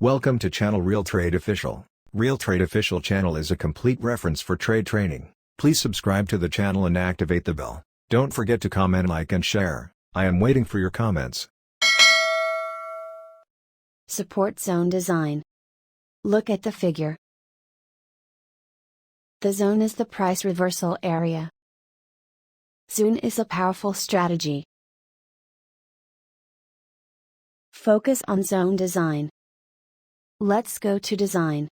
Welcome to channel Realtrade Official. Realtrade Official channel is a complete reference for trade training. Please subscribe to the channel and activate the bell. Don't forget to comment, like and share. I am waiting for your comments. Support zone design. Look at the figure. The zone is the price reversal area. Zone is a powerful strategy. Focus on zone design. Let's go to design.